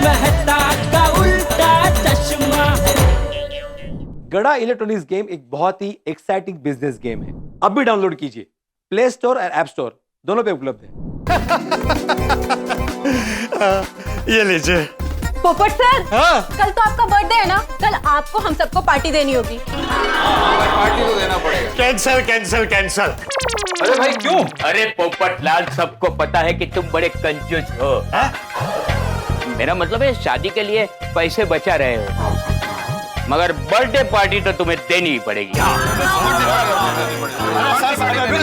मेहता का उल्टा चश्मा। गड़ा इलेक्ट्रॉनिक्स गेम एक बहुत ही एक्साइटिंग बिजनेस गेम है। अब भी डाउनलोड कीजिए, प्ले स्टोर और ऐप स्टोर दोनों पे उपलब्ध है। ये लीजिए। पोपट सर, हाँ? कल तो आपका बर्थडे है ना, कल आपको हम सबको पार्टी देनी होगी। पार्टी तो देना पड़ेगा। Cancel cancel cancel. अरे भाई क्यों? अरे पोपट लाल, सबको पता है कि तुम बड़े कंजूस हो। मेरा मतलब है शादी के लिए पैसे बचा रहे हो, मगर बर्थडे पार्टी तो तुम्हें देनी ही पड़ेगी।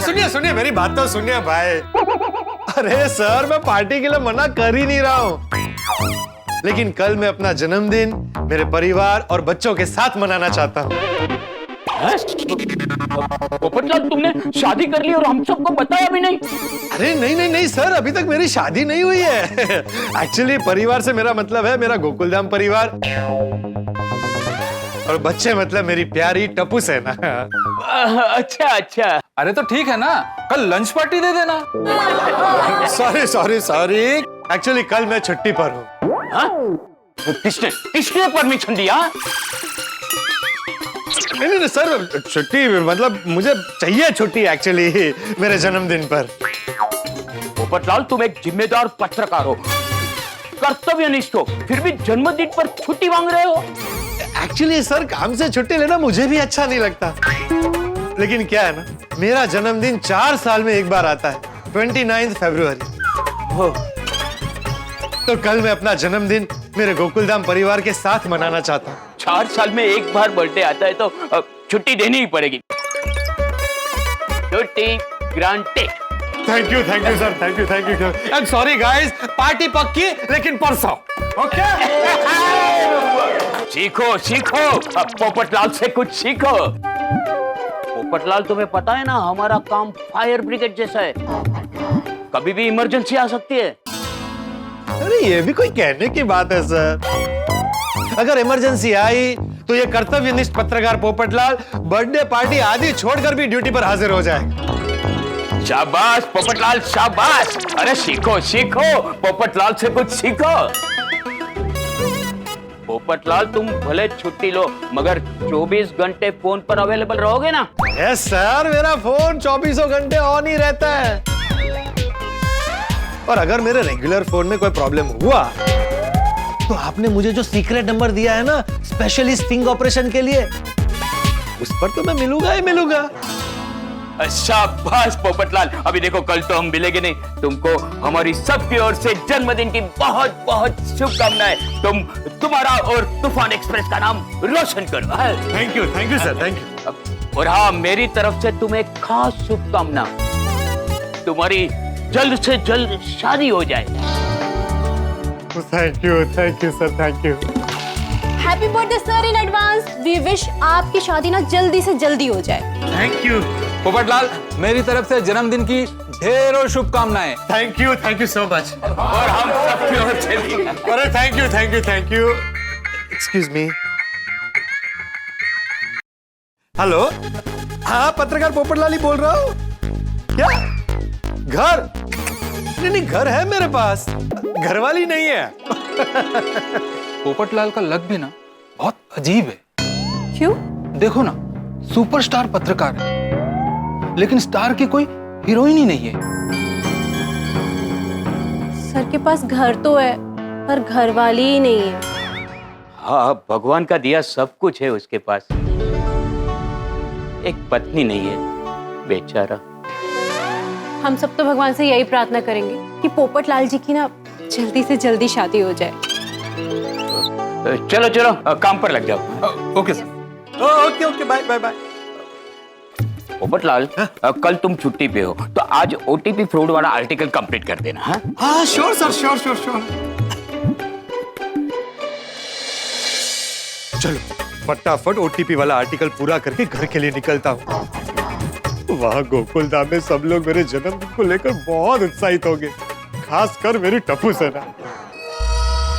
सुनिए सुनिए, मेरी बात तो सुनिए भाई। अरे सर, मैं पार्टी के लिए मना कर ही नहीं रहा हूँ, लेकिन कल मैं अपना जन्मदिन मेरे परिवार और बच्चों के साथ मनाना चाहता हूँ। पोपटलाल, तुमने शादी कर ली और हम सबको बताया भी नहीं? अरे नहीं नहीं नहीं सर, अभी तक मेरी शादी नहीं हुई है। एक्चुअली परिवार से मेरा मतलब है मेरा गोकुलधाम परिवार, और बच्चे मतलब मेरी प्यारी टप्पू सेना। अच्छा अच्छा। अरे तो ठीक है ना, कल लंच पार्टी दे देना। सॉरी सॉरी सॉरी, एक्चुअली कल मैं छुट्टी पर हूँ। किसने परमिशन दिया? नहीं नहीं सर, छुट्टी मतलब मुझे चाहिए छुट्टी एक्चुअली मेरे जन्मदिन पर। पोपटलाल, तुम एक जिम्मेदार पत्रकार हो, कर्तव्यनिष्ठ हो, फिर भी जन्मदिन पर छुट्टी मांग रहे हो। एक्चुअली सर, काम से छुट्टी लेना मुझे भी अच्छा नहीं लगता, लेकिन क्या है ना, मेरा जन्मदिन 4 साल में एक बार आता है, 29 फरवरी। तो कल मैं अपना जन्मदिन मेरे गोकुलधाम परिवार के साथ मनाना चाहता हूँ। 4 साल में एक बार बर्थडे आता है तो छुट्टी देनी ही पड़ेगी। छुट्टी granted. Thank you sir, thank you. I am sorry guys, party पक्की लेकिन परसों। ओके? सीखो सीखो, अब पोपटलाल से कुछ सीखो। पोपटलाल, तुम्हें पता है ना, हमारा काम फायर ब्रिगेड जैसा है, कभी भी इमरजेंसी आ सकती है। अरे ये भी कोई कहने की बात है सर। अगर इमरजेंसी आई तो ये कर्तव्यनिष्ठ पत्रकार पोपटलाल बर्थडे पार्टी आदि छोड़कर भी ड्यूटी पर हाजिर हो जाएगा। शाबाश पोपटलाल, शाबाश। अरे सीखो सीखो, पोपटलाल से कुछ सीखो। पोपटलाल, तुम भले छुट्टी लो, मगर 24 घंटे फोन पर अवेलेबल रहोगे ना? यस सर, मेरा फोन 24 घंटे ऑन ही रहता है, और अगर मेरे रेगुलर फोन में कोई प्रॉब्लम हुआ तो आपने मुझे जो सीक्रेट नंबर दिया है ना स्पेशली स्टिंग ऑपरेशन के लिए, उस पर तो मैं मिलूंगा ही मिलूंगा। शाबाश पोपटलाल। अभी देखो, कल तो हम मिलेंगे नहीं, तुमको हमारी सबकी ओर से जन्मदिन की बहुत बहुत शुभकामनाएं। तुम्हारा और तूफान एक्सप्रेस का नाम रोशन करो। Thank you sir, thank you. और हाँ, मेरी तरफ से तुम्हें खास शुभकामना, तुम्हारी जल्द से जल्द शादी हो जाए। Thank you sir, thank you. Happy birthday sir in advance. We wish आपकी शादी ना जल्दी से जल्दी हो जाए। थैंक यू पोपटलाल, मेरी तरफ से जन्मदिन की ढेरों शुभकामनाएं। Thank you so much. और हम सबकी ओर से भी। अरे thank you. Excuse me. Hello, हाँ पत्रकार पोपटलाल ही बोल रहा हूँ। क्या घर? नहीं, घर है मेरे पास, घरवाली नहीं है। पोपटलाल का लग भी ना बहुत अजीब है। क्यों? देखो ना, सुपरस्टार पत्रकार है, लेकिन स्टार की कोई हीरोइन ही नहीं है। सर के पास घर तो है, पर घरवाली ही नहीं है। हाँ, भगवान का दिया सब कुछ है उसके पास, एक पत्नी नहीं है, बेचारा। हम सब तो भगवान से यही प्रार्थना करेंगे कि पोपटलाल जी की ना जल्दी से जल्दी शादी हो जाए। चलो चलो, काम पर लग जाओ। Okay sir. Okay, bye. Popatlal, कल तुम छुट्टी पे हो, तो आज ओटीपी फ्रॉड वाला आर्टिकल कंप्लीट कर देना। हाँ श्योर सर, श्योर। चलो फटाफट ओटीपी वाला आर्टिकल पूरा करके घर के लिए निकलता हूँ। वहाँ गोकुलधाम में सब लोग मेरे जन्मदिन को लेकर बहुत उत्साहित होंगे, खासकर मेरी टप्पू सेना।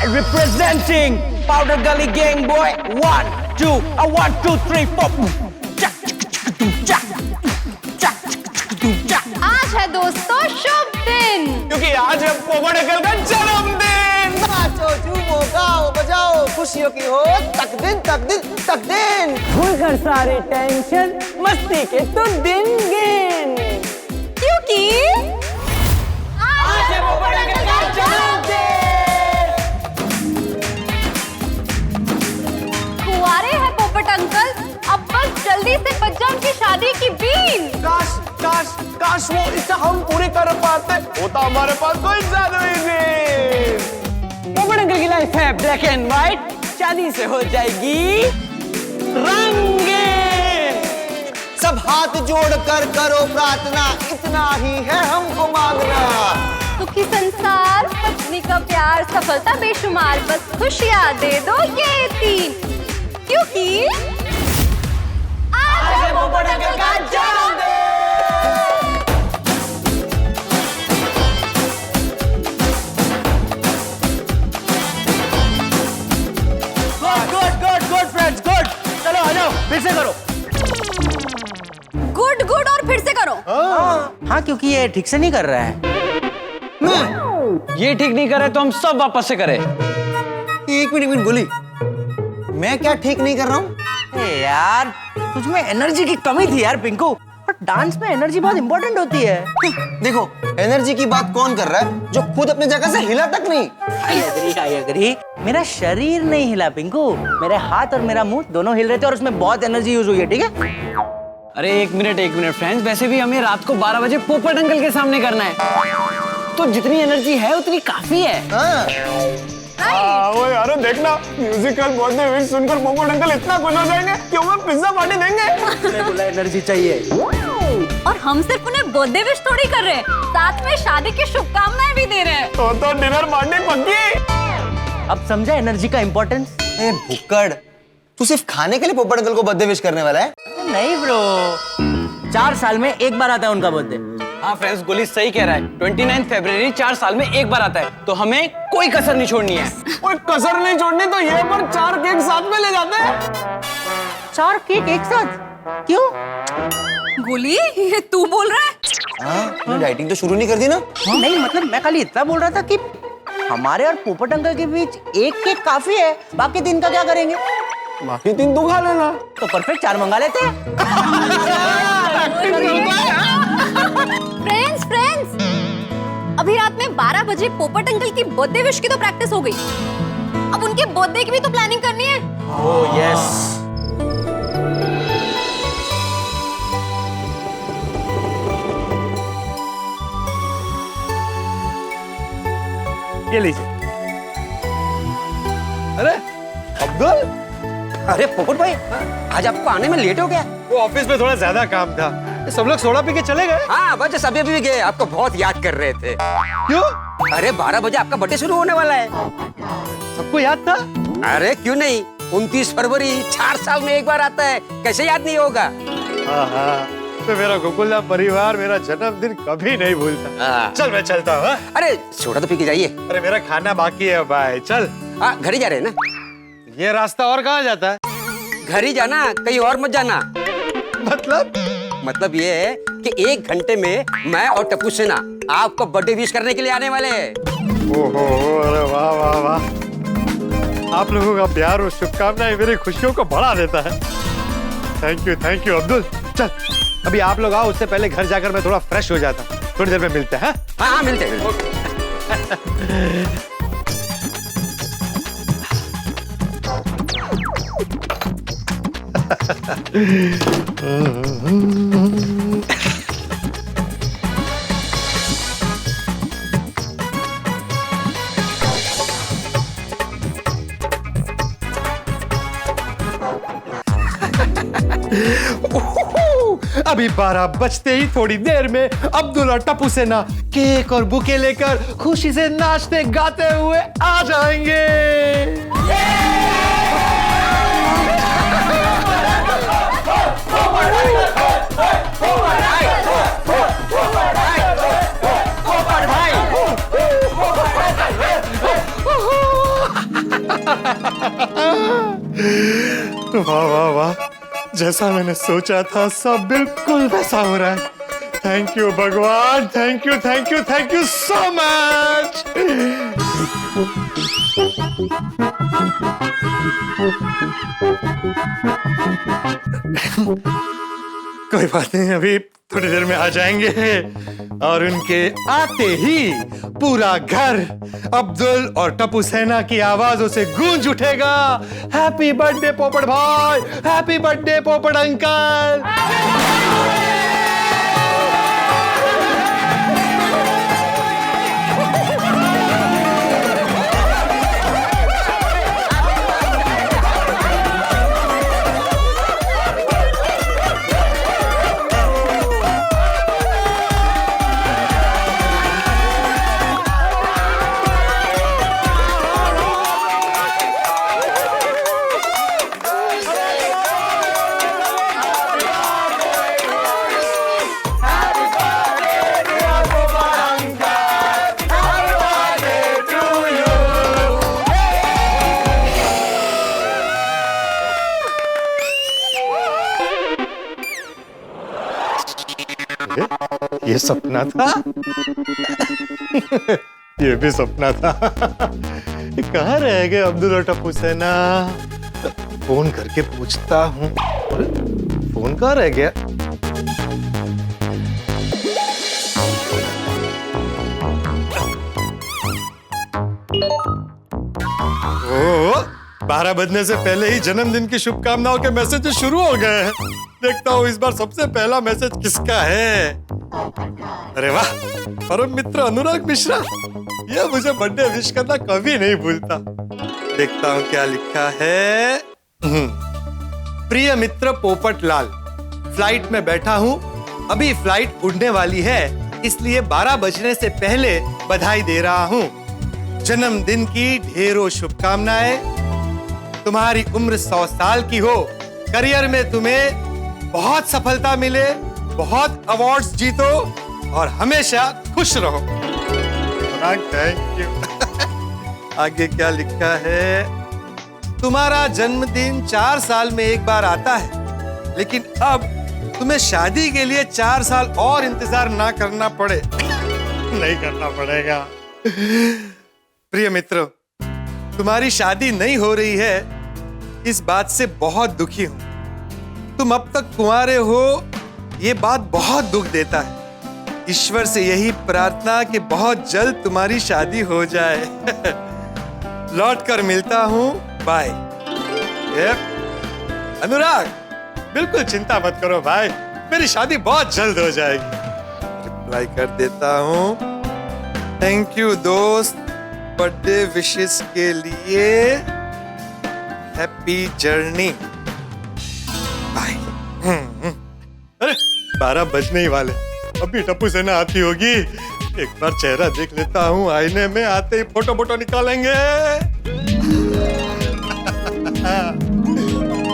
Representing Powder Gully Gang Boy, 1 2 1 2 3 4। आज है दोस्तों शुभ दिन, क्योंकि आज है पोपट अंकल का जन्मदिन। नाचो झूमो खुशियों की हो तक दिन तक दिन तक दिन, भूलकर सारे टेंशन, मस्ती के तो दिन गिन, क्योंकि आज है पोपट अंकल का जन्मदिन। कुंवारे हैं पोपट अंकल, अब बस जल्दी से बच जाओ उनकी शादी की बीन। काश काश काश वो इच्छा हम पूरी कर पाते, होता हमारे पास कोई जादू ही नहीं। पोपट अंकल की लाइफ है ब्लैक एंड व्हाइट, शादी से हो जाएगी रंगीन। सब हाथ जोड़कर करो प्रार्थना, इतना ही है हमको मांगना। सुखी संसार, पत्नी का प्यार, सफलता बेशुमार, बस खुशियाँ दे दो ये तीन, क्योंकि आज है पोपट अंकल का जन्मदिन। Good good good friends good, चलो आ जाओ फिर से करो। गुड गुड और फिर से करो। हाँ, क्योंकि ये ठीक से नहीं कर रहा है। ये ठीक नहीं करे तो हम सब वापस से करें। एक मिनट गोली, मैं क्या ठीक नहीं कर रहा हूँ? यार तुझ में एनर्जी की कमी थी यार पिंकू, और डांस में एनर्जी बहुत इंपॉर्टेंट होती है। देखो, एनर्जी की बात कौन कर रहा है जो खुद अपनी जगह से हिला तक नहीं। I agree। मेरा शरीर नहीं हिला पिंकू, मेरे हाथ और मेरा मुंह दोनों हिल रहे थे और उसमें बहुत एनर्जी यूज हुई है, ठीक है? अरे एक मिनट फ्रेंड्स, वैसे भी हमें रात को 12 बजे पोपट अंकल के सामने करना है, तो जितनी एनर्जी है उतनी काफी है। वो यारो देखना, म्यूजिकल बर्थडे विश सुनकर पोपट अंकल इतना खुश हो जाएंगे कि हमें पिज्जा पार्टी देंगे। मैंने बोला एनर्जी चाहिए। और हम सिर्फ उन्हें बर्थडे विश थोड़ी कर रहे हैं, साथ में शादी की शुभकामनाएं भी दे रहे हैं। तो डिनर पार्टी पक्की। अब समझा एनर्जी का इम्पोर्टेंस? ए भुक्कड़, तू सिर्फ खाने के लिए पोपट अंकल को बर्थडे विश करने वाला है? नहीं ब्रो, 4 साल में एक बार आता है उनका बर्थडे। हाँ फ्रेंड्स, गोली सही कह रहा है। 29 फरवरी 4 साल में एक बार आता है, तो हमें कोई कसर नहीं छोड़नी है। कोई कसर नहीं छोड़नी, तो ये पर 4 केक साथ में ले जाते हैं। 4 केक एक साथ? क्यों? गोली, ये तू बोल रहा है? हाँ, डाइटिंग तो शुरू नहीं कर दी ना? नहीं मतलब मैं खाली इतना बोल रहा था कि हमारे और पोपट अंकल के बीच एक केक काफी है, बाकी 3 का क्या करेंगे? बाकी 3 तू खा लेना। तो परफेक्ट 4 मंगा लेते हैं। फ्रेंड्स, अभी रात में 12 बजे पोपट अंकल की बर्थडे विश की तो प्रैक्टिस हो गई, अब उनके बर्थडे की भी तो प्लानिंग करनी है। Oh yes. ये लीजिए। अरे अब्दुल, अरे पोपट भाई, आज आपको आने में लेट हो गया। वो ऑफिस में थोड़ा ज्यादा काम था, सब लोग सोडा पी के चले गए। हाँ, बस अभी भी गए, आपको बहुत याद कर रहे थे। क्यों? अरे 12 बजे आपका बर्थडे शुरू होने वाला है। सबको याद था? अरे क्यों नहीं, 29 फरवरी 4 साल में एक बार आता है, कैसे याद नहीं होगा? हाँ, तो मेरा गोकुलधाम परिवार मेरा जन्मदिन कभी नहीं भूलता। हाँ। चल मैं चलता हूँ। अरे सोडा तो पी के जाइए। अरे मेरा खाना बाकी है भाई, चल। घर ही जा रहे हैं ना? ये रास्ता और कहाँ जाता है? घर ही जाना, कहीं और मत जाना। मतलब ये है कि 1 घंटे में मैं और टप्पू सेना आपको बर्थडे विश करने के लिए आने वाले हैं। ओहो, अरे वाह वाह वाह, आप लोगों का प्यार और शुभकामनाएं मेरी खुशियों को बढ़ा देता है। Thank you Abdul. चल अभी आप लोग आओ, उससे पहले घर जाकर मैं थोड़ा फ्रेश हो जाता हूँ। थोड़ी देर में मिलते हैं। हाँ मिलते हैं। अभी 12 बजते ही थोड़ी देर में अब्दुल और टप्पू सेना केक और बुके लेकर खुशी से नाचते गाते हुए आ जाएंगे। वाह वाह वाह, जैसा मैंने सोचा था सब बिल्कुल वैसा हो रहा है। थैंक यू भगवान, थैंक यू सो मच। कोई बात नहीं, अभी थोड़ी देर में आ जाएंगे और उनके आते ही पूरा घर अब्दुल और टप्पू सेना की आवाजों से गूंज उठेगा। हैप्पी बर्थडे पोपट भाई, हैप्पी बर्थडे पोपट अंकल। ये सपना था। ये भी सपना था। ये कहाँ रह गए अब्दुल और टप्पू सेना? फोन करके पूछता हूँ। फोन कहाँ रह गया? ओ, 12 बजने से पहले ही जन्मदिन की शुभकामनाओं के मैसेज शुरू हो गए हैं। देखता हूँ इस बार सबसे पहला मैसेज किसका है। अरे वाह, परम मित्र अनुराग मिश्रा। ये मुझे बर्थडे विश करना कभी नहीं भूलता। देखता हूँ क्या लिखा है। प्रिय मित्र पोपट लाल, फ्लाइट में बैठा हूँ। अभी फ्लाइट उड़ने वाली है, इसलिए 12 बजने से पहले बधाई दे रहा हूँ। जन्मदिन की ढेरों शुभकामनाएं। तुम्हारी उम्र 100 साल की हो। करियर में तुम्हें बहुत सफलता मिले, बहुत अवार्ड्स जीतो और हमेशा खुश रहो। Thank you. आगे क्या लिखा है? तुम्हारा जन्मदिन 4 साल में एक बार आता है, लेकिन अब तुम्हें शादी के लिए 4 साल और इंतजार ना करना पड़े। नहीं करना पड़ेगा। प्रिय मित्रों, तुम्हारी शादी नहीं हो रही है, इस बात से बहुत दुखी हूं। तुम अब तक कुंवारे हो, ये बात बहुत दुख देता है। ईश्वर से यही प्रार्थना कि बहुत जल्द तुम्हारी शादी हो जाए। लौट कर मिलता हूं, बाय। अनुराग, बिल्कुल चिंता मत करो भाई, मेरी शादी बहुत जल्द हो जाएगी। रिप्लाई कर देता हूं। थैंक यू दोस्त, बर्थडे विशेस के लिए। Happy journey, bye. अरे 12 बजने ही वाले, अभी टप्पू सेना आती होगी। एक बार चेहरा देख लेता हूँ आईने में, आते ही फोटो निकालेंगे।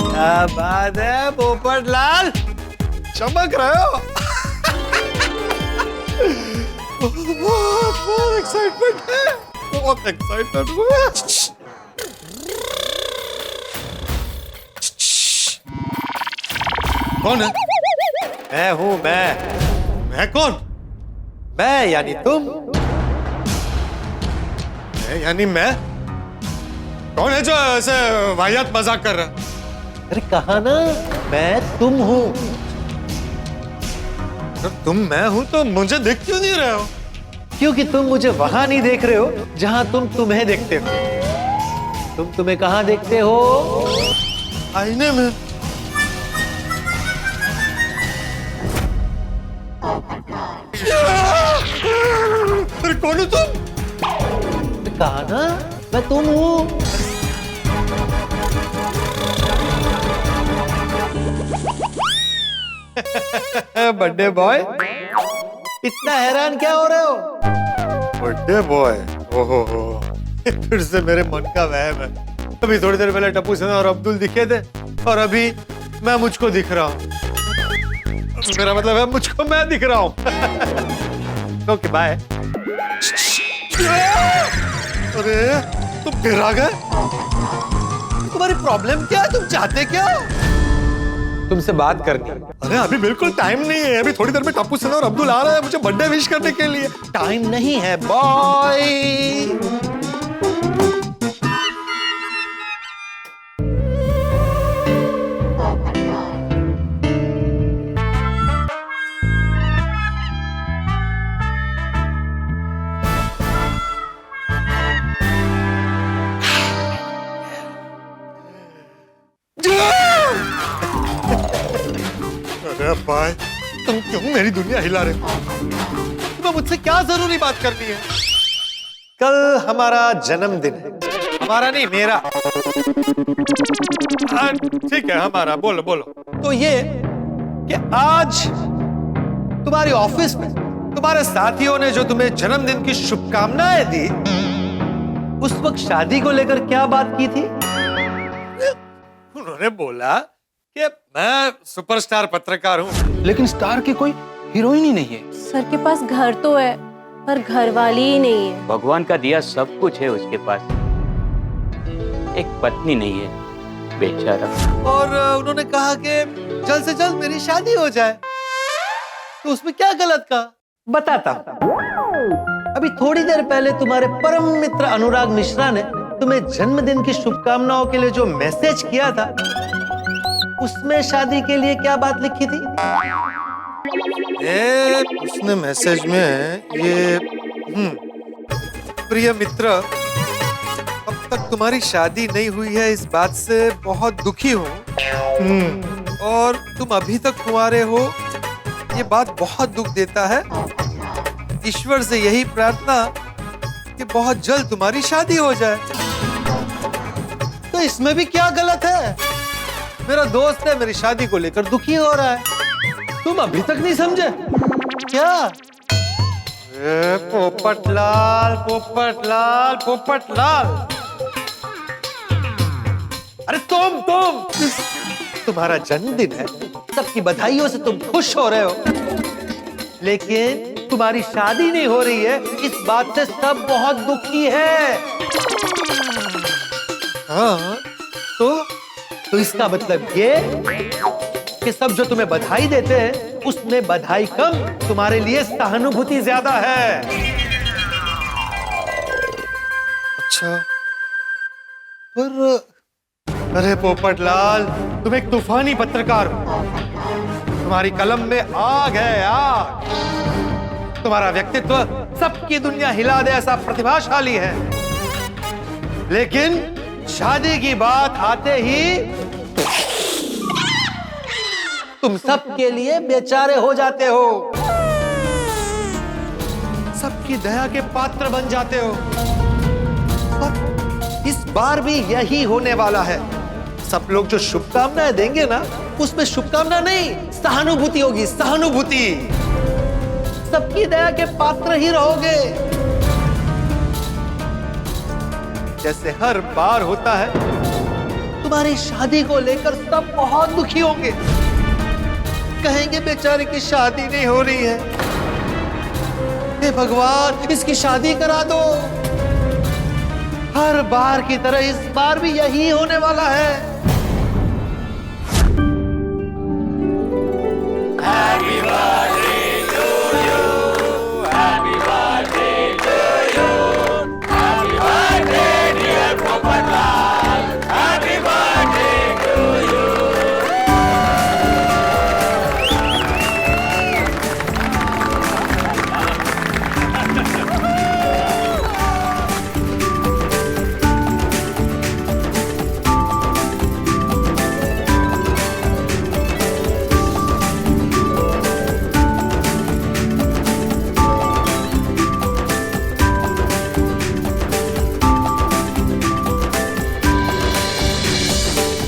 क्या बात है पोपट लाल, चमक रहे हो। बहुत एक्साइटमेंट है, बहुत एक्साइटमेंट हुआ। कौन है? मैं हूं। मैं कौन? मैं यानी तुम। मैं यानी मैं? कौन है जो ऐसे वाहियात मजाक कर रहा? अरे कहा ना, मैं तुम हूं। तुम मैं हूं तो मुझे देख क्यों नहीं रहे हो? क्योंकि तुम मुझे वहां नहीं देख रहे हो जहां तुम तुम्हें देखते हो। तुम तुम्हें कहां देखते हो? आईने में। अरे कौन हो तुम? कहा ना, मैं तुम हूं। बर्थडे बॉय, इतना हैरान क्या हो रहे हो? बर्थडे बॉय, ओहो हो, फिर से मेरे मन का वहम है। अभी थोड़ी देर पहले टप्पू सेना और अब्दुल दिखे थे, और अभी मैं मुझको दिख रहा हूँ। मेरा मतलब है मुझको मैं दिख रहा हूँ। Okay bye. अरे तुम फिर आ गए? तुम्हारी प्रॉब्लम क्या है? तुम चाहते क्या? तुमसे बात करनी। अरे अभी बिल्कुल टाइम नहीं है, अभी थोड़ी देर में टप्पू सेना और अब्दुल आ रहे हैं मुझे बर्थडे विश करने के लिए। टाइम नहीं है बॉय। भाई, तुम क्यों मेरी दुनिया हिला रहे हो? तुम्हें मुझसे क्या जरूरी बात करनी है? कल हमारा जन्मदिन है। हमारा नहीं, मेरा। ठीक है, हमारा। बोलो बोलो। तो ये कि आज तुम्हारे ऑफिस में तुम्हारे साथियों ने जो तुम्हें जन्मदिन की शुभकामनाएं दी, उस वक्त शादी को लेकर क्या बात की थी? उन्होंने बोला कि मैं सुपरस्टार पत्रकार हूं, लेकिन स्टार की कोई हीरोइन ही नहीं है। सर के पास घर तो है पर घर वाली ही नहीं है। भगवान का दिया सब कुछ है उसके पास, एक पत्नी नहीं है बेचारा। और उन्होंने कहा कि जल्द से जल्द मेरी शादी हो जाए। तो उसमें क्या गलत कहा? बताता हूं। अभी थोड़ी देर पहले तुम्हारे परम मित्र अनुराग मिश्रा ने तुम्हें जन्मदिन की शुभकामनाओं के लिए जो मैसेज किया था, उसमें शादी के लिए क्या बात लिखी थी? उसने मैसेज में ये प्रिय मित्र, अब तक तुम्हारी शादी नहीं हुई है, इस बात से बहुत दुखी हूँ। और तुम अभी तक कुंवारे हो, ये बात बहुत दुख देता है। ईश्वर से यही प्रार्थना कि बहुत जल्द तुम्हारी शादी हो जाए। तो इसमें भी क्या गलत है? मेरा दोस्त है, मेरी शादी को लेकर दुखी हो रहा है। तुम अभी तक नहीं समझे क्या? पोपटलाल, पोपटलाल, पोपटलाल, अरे तुम्हारा जन्मदिन है, सबकी बधाइयों से तुम खुश हो रहे हो, लेकिन तुम्हारी शादी नहीं हो रही है, इस बात से सब बहुत दुखी है। हाँ, तो इसका मतलब ये कि सब जो तुम्हें बधाई देते हैं, उसमें बधाई कम, तुम्हारे लिए सहानुभूति ज्यादा है। अच्छा, पर अरे पोपटलाल, तुम एक तूफानी पत्रकार हो। तुम्हारी कलम में आग है, आग। तुम्हारा व्यक्तित्व सबकी दुनिया हिला दे ऐसा प्रतिभाशाली है, लेकिन शादी की बात आते ही तुम सबके लिए बेचारे हो जाते हो, सबकी दया के पात्र बन जाते हो। और इस बार भी यही होने वाला है। सब लोग जो शुभकामनाएं देंगे ना, उसमें शुभकामना नहीं, सहानुभूति होगी, सहानुभूति। सबकी दया के पात्र ही रहोगे। जैसे हर बार होता है, तुम्हारी शादी को लेकर सब बहुत दुखी होंगे, कहेंगे बेचारे की शादी नहीं हो रही है, हे भगवान इसकी शादी करा दो। हर बार की तरह इस बार भी यही होने वाला है। Happy birthday to you, happy birthday to you, happy birthday dear Popatlal, happy birthday to you.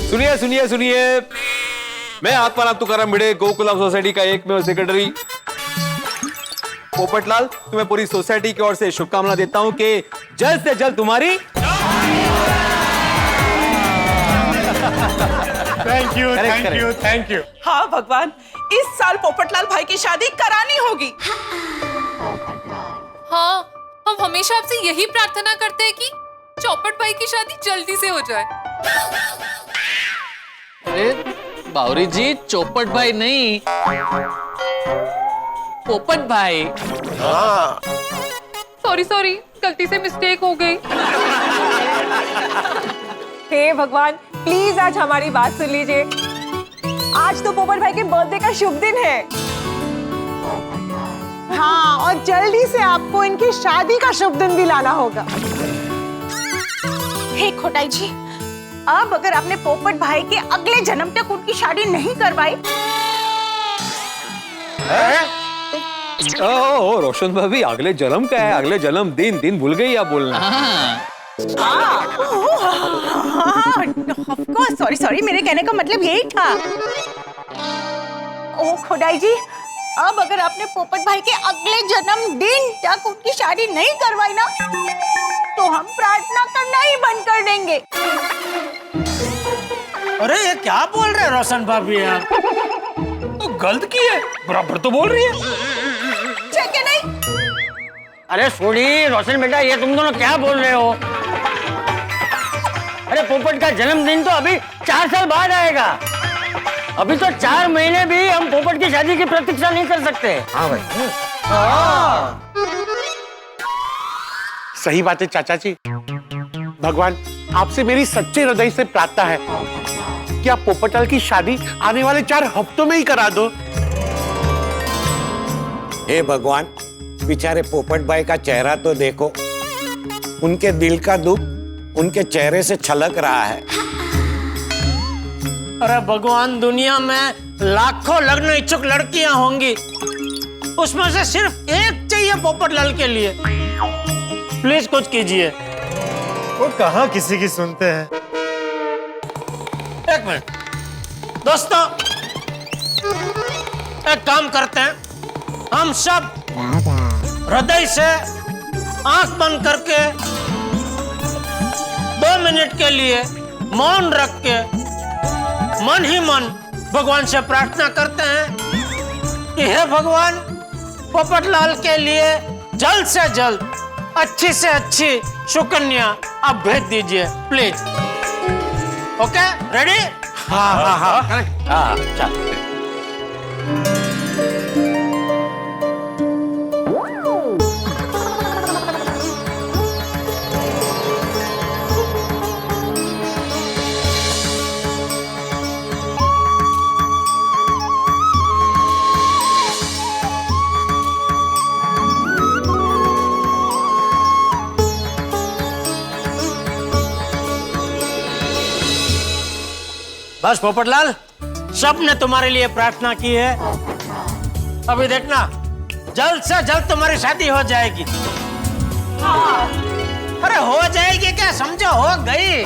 सुनिए सुनिए सुनिए, मैं आत्माराम तुकाराम भिड़े, गोकुलम सोसाइटी का एकमेव सेक्रेटरी पोपटलाल, तुम्हें पूरी सोसाइटी की ओर से शुभकामना देता हूं कि जल्द से जल्द तुम्हारी। Thank you, thank you, thank you. हाँ भगवान, इस साल पोपटलाल भाई की शादी करानी होगी। हाँ, हम हमेशा आपसे यही प्रार्थना करते हैं कि चौपट भाई की शादी जल्दी से हो जाए। अरे बावरी जी, चौपट भाई नहीं, पोपट भाई। हाँ। सॉरी, गलती से मिस्टेक हो गई। हे भगवान, प्लीज आज हमारी बात सुन लीजिए। आज तो पोपट भाई के बर्थडे का शुभ दिन है। हाँ, और जल्दी से आपको इनकी शादी का शुभ दिन भी लाना होगा। हे खोटाई जी, अब अगर आपने पोपट भाई के अगले जन्म तक उनकी शादी नहीं करवाई, ओ रोशन भाभी, अगले जन्म का है, अगले जन्म दिन भूल गई आप बोलना। ऑफ कोर्स, सॉरी, मेरे कहने का मतलब यही था। ओ खुदाई जी, अब अगर आपने पोपट भाई के अगले जन्मदिन तक उनकी शादी नहीं करवाई ना, तो हम प्रार्थना करना ही बंद कर देंगे। अरे ये क्या बोल रहे हैं रोशन भाभी यार? तो गलत की है, बराबर तो बोल रही है। ठीक है नहीं? अरे सोनी, रोशन बेटा, ये तुम दोनों क्या बोल रहे हो? अरे पोपट का जन्मदिन तो अभी 4 साल बाद आएगा। अभी तो 4 महीने भी हम पोपट की शादी की प्रतीक्षा नहीं कर सकते। हाँ भाई। सही बात है चाचा जी। भगवान, आपसे मेरी सच्चे हृदय से प्रार्थना है कि आप पोपटलाल की शादी आने वाले 4 हफ्तों में ही करा दो। हे भगवान, बेचारे पोपट भाई का चेहरा तो देखो, उनके दिल का दुख उनके चेहरे से छलक रहा है। अरे भगवान, दुनिया में लाखों लग्न इच्छुक लड़कियां होंगी, उसमें से सिर्फ एक चाहिए पोपटलाल के लिए। प्लीज कुछ कीजिए। वो कहाँ किसी की सुनते हैं। एक मिनट दोस्तों, एक काम करते हैं, हम सब हृदय से आंख बंद करके 2 मिनट के लिए मौन रख के मन ही मन भगवान से प्रार्थना करते हैं कि हे भगवान, पोपटलाल के लिए जल्द से जल्द अच्छी से अच्छी सुकन्या आप भेज दीजिए प्लीज। Okay, ready? हाँ। हाँ, चल। बस पोपटलाल, सबने तुम्हारे लिए प्रार्थना की है। अभी देखना, जल्द से जल्द तुम्हारी शादी हो जाएगी। अरे हो जाएगी क्या, समझो हो गई।